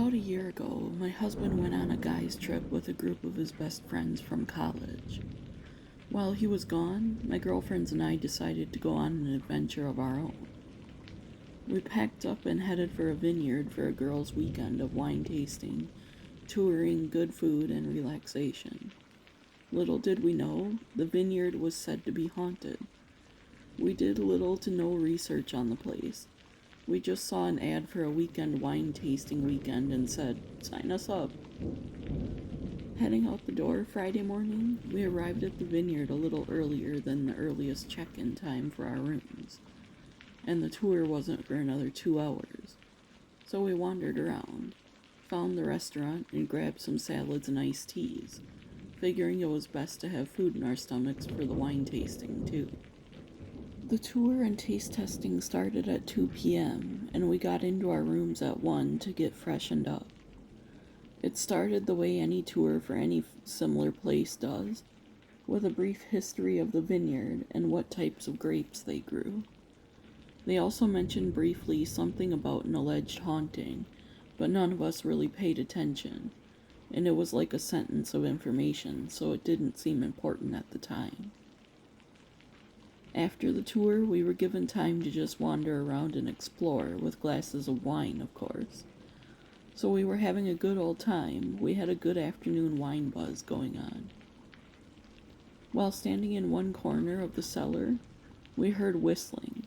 About a year ago, my husband went on a guy's trip with a group of his best friends from college. While he was gone, my girlfriends and I decided to go on an adventure of our own. We packed up and headed for a vineyard for a girls' weekend of wine tasting, touring, good food, and relaxation. Little did we know, the vineyard was said to be haunted. We did little to no research on the place. We just saw an ad for a weekend wine tasting weekend and said, "Sign us up." Heading out the door Friday morning, we arrived at the vineyard a little earlier than the earliest check-in time for our rooms, and the tour wasn't for another 2 hours. So we wandered around, found the restaurant, and grabbed some salads and iced teas, figuring it was best to have food in our stomachs for the wine tasting too. The tour and taste testing started at 2 p.m., and we got into our rooms at 1 to get freshened up. It started the way any tour for any similar place does, with a brief history of the vineyard and what types of grapes they grew. They also mentioned briefly something about an alleged haunting, but none of us really paid attention, and it was like a sentence of information, so it didn't seem important at the time. After the tour, we were given time to just wander around and explore, with glasses of wine, of course. So we were having a good old time. We had a good afternoon wine buzz going on. While standing in one corner of the cellar, we heard whistling.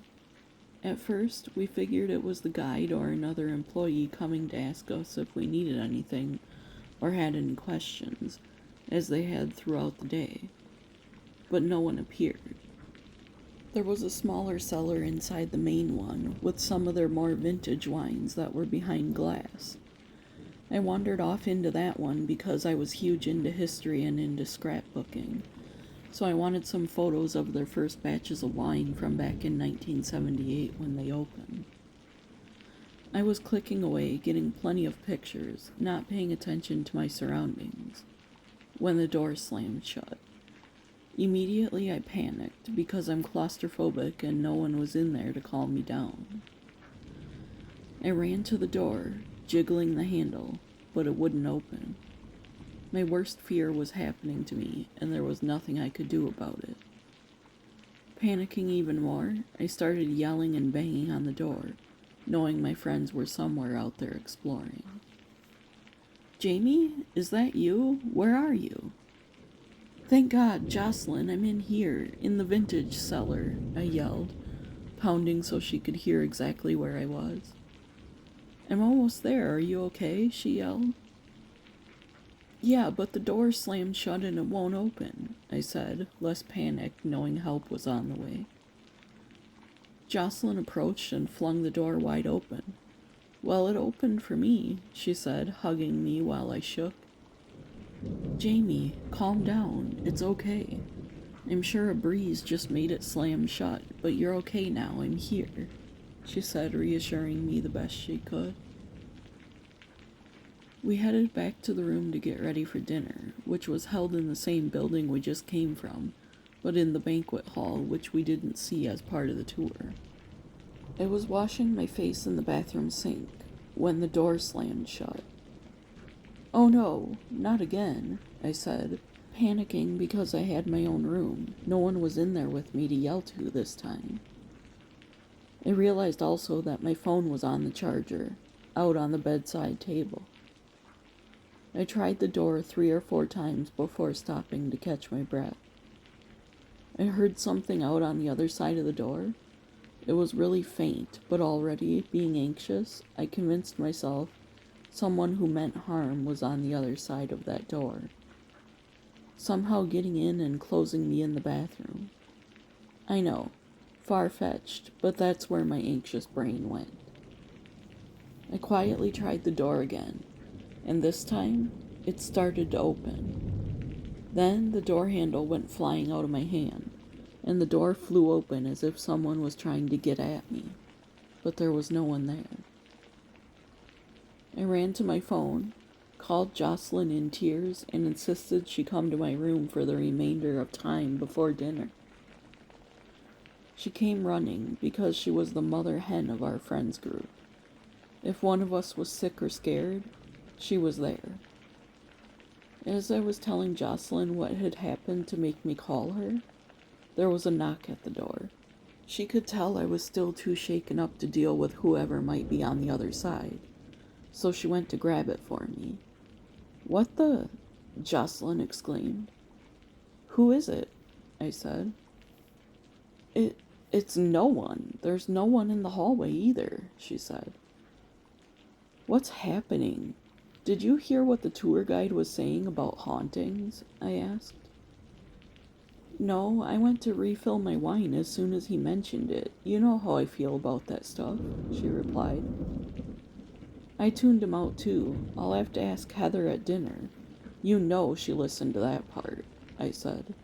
At first, we figured it was the guide or another employee coming to ask us if we needed anything or had any questions, as they had throughout the day. But no one appeared. There was a smaller cellar inside the main one, with some of their more vintage wines that were behind glass. I wandered off into that one because I was huge into history and into scrapbooking, so I wanted some photos of their first batches of wine from back in 1978 when they opened. I was clicking away, getting plenty of pictures, not paying attention to my surroundings, when the door slammed shut. Immediately I panicked because I'm claustrophobic and no one was in there to calm me down. I ran to the door, jiggling the handle, but it wouldn't open. My worst fear was happening to me, and there was nothing I could do about it. Panicking even more, I started yelling and banging on the door, knowing my friends were somewhere out there exploring. "Jamie, is that you? Where are you?" "Thank God, Jocelyn, I'm in here, in the vintage cellar," I yelled, pounding so she could hear exactly where I was. "I'm almost there, are you okay?" she yelled. "Yeah, but the door slammed shut and it won't open," I said, less panicked, knowing help was on the way. Jocelyn approached and flung the door wide open. "Well, it opened for me," she said, hugging me while I shook. "Jamie, calm down. It's okay. I'm sure a breeze just made it slam shut, but you're okay now. I'm here," she said, reassuring me the best she could. We headed back to the room to get ready for dinner, which was held in the same building we just came from, but in the banquet hall, which we didn't see as part of the tour. I was washing my face in the bathroom sink when the door slammed shut. "Oh no, not again," I said, panicking because I had my own room. No one was in there with me to yell to this time. I realized also that my phone was on the charger, out on the bedside table. I tried the door 3 or 4 times before stopping to catch my breath. I heard something out on the other side of the door. It was really faint, but already, being anxious, I convinced myself someone who meant harm was on the other side of that door, somehow getting in and closing me in the bathroom. I know, far-fetched, but that's where my anxious brain went. I quietly tried the door again, and this time, it started to open. Then the door handle went flying out of my hand, and the door flew open as if someone was trying to get at me, but there was no one there. I ran to my phone, called Jocelyn in tears, and insisted she come to my room for the remainder of time before dinner. She came running because she was the mother hen of our friends group. If one of us was sick or scared, She was there. As I was telling Jocelyn what had happened to make me call her, there was a knock at the door. She could tell I was still too shaken up to deal with whoever might be on the other side, so she went to grab it for me. "What the?" Jocelyn exclaimed. "Who is it?" I said. It's no one. There's no one in the hallway either," she said. "What's happening? Did you hear what the tour guide was saying about hauntings?" I asked. "No, I went to refill my wine as soon as he mentioned it. You know how I feel about that stuff," she replied. "I tuned him out too. I'll have to ask Heather at dinner. You know she listened to that part," I said.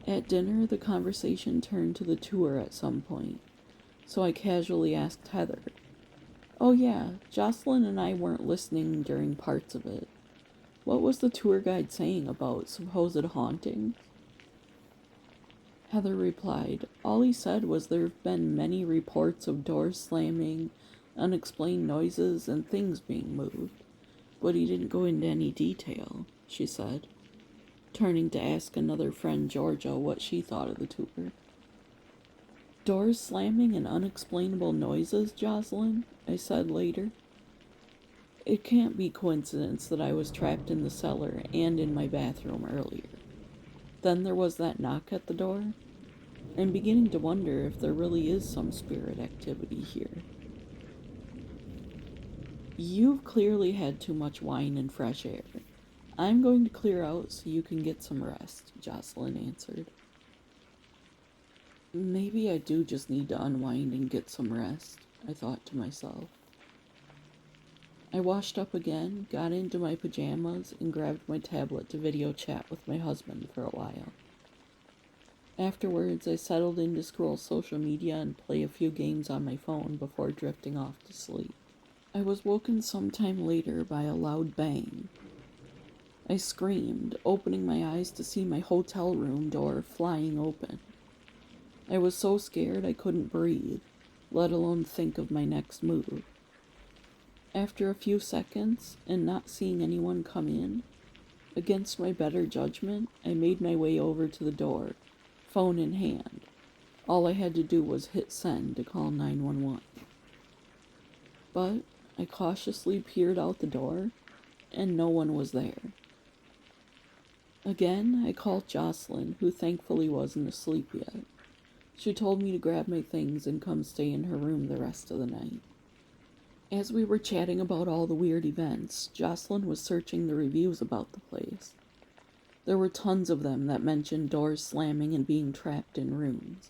At dinner, the conversation turned to the tour at some point, so I casually asked Heather, "Oh yeah, Jocelyn and I weren't listening during parts of it. What was the tour guide saying about supposed hauntings?" Heather replied, "All he said was there have been many reports of doors slamming, unexplained noises, and things being moved, but he didn't go into any detail," she said, turning to ask another friend, Georgia, what she thought of the tour. "Doors slamming and unexplainable noises, Jocelyn?" I said later. "It can't be coincidence that I was trapped in the cellar and in my bathroom earlier. Then there was that knock at the door. I'm beginning to wonder if there really is some spirit activity here." "You've clearly had too much wine and fresh air. I'm going to clear out so you can get some rest," Jocelyn answered. Maybe I do just need to unwind and get some rest, I thought to myself. I washed up again, got into my pajamas, and grabbed my tablet to video chat with my husband for a while. Afterwards, I settled in to scroll social media and play a few games on my phone before drifting off to sleep. I was woken sometime later by a loud bang. I screamed, opening my eyes to see my hotel room door flying open. I was so scared I couldn't breathe, let alone think of my next move. After a few seconds, and not seeing anyone come in, against my better judgment, I made my way over to the door, phone in hand. All I had to do was hit send to call 911. But I cautiously peered out the door, and no one was there. Again, I called Jocelyn, who thankfully wasn't asleep yet. She told me to grab my things and come stay in her room the rest of the night. As we were chatting about all the weird events, Jocelyn was searching the reviews about the place. There were tons of them that mentioned doors slamming and being trapped in rooms.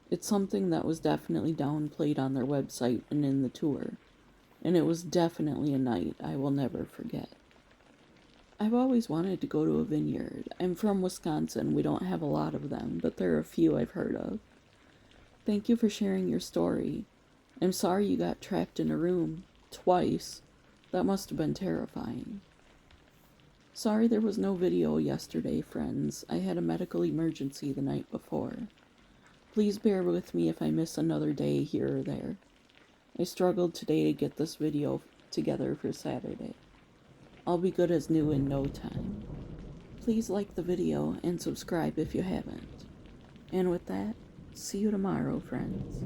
It's something that was definitely downplayed on their website and in the tour, and it was definitely a night I will never forget. I've always wanted to go to a vineyard. I'm from Wisconsin. We don't have a lot of them, but there are a few I've heard of. Thank you for sharing your story. I'm sorry you got trapped in a room twice. That must have been terrifying. Sorry there was no video yesterday, friends. I had a medical emergency the night before. Please bear with me if I miss another day here or there. I struggled today to get this video together for Saturday. I'll be good as new in no time. Please like the video and subscribe if you haven't. And with that, see you tomorrow, friends.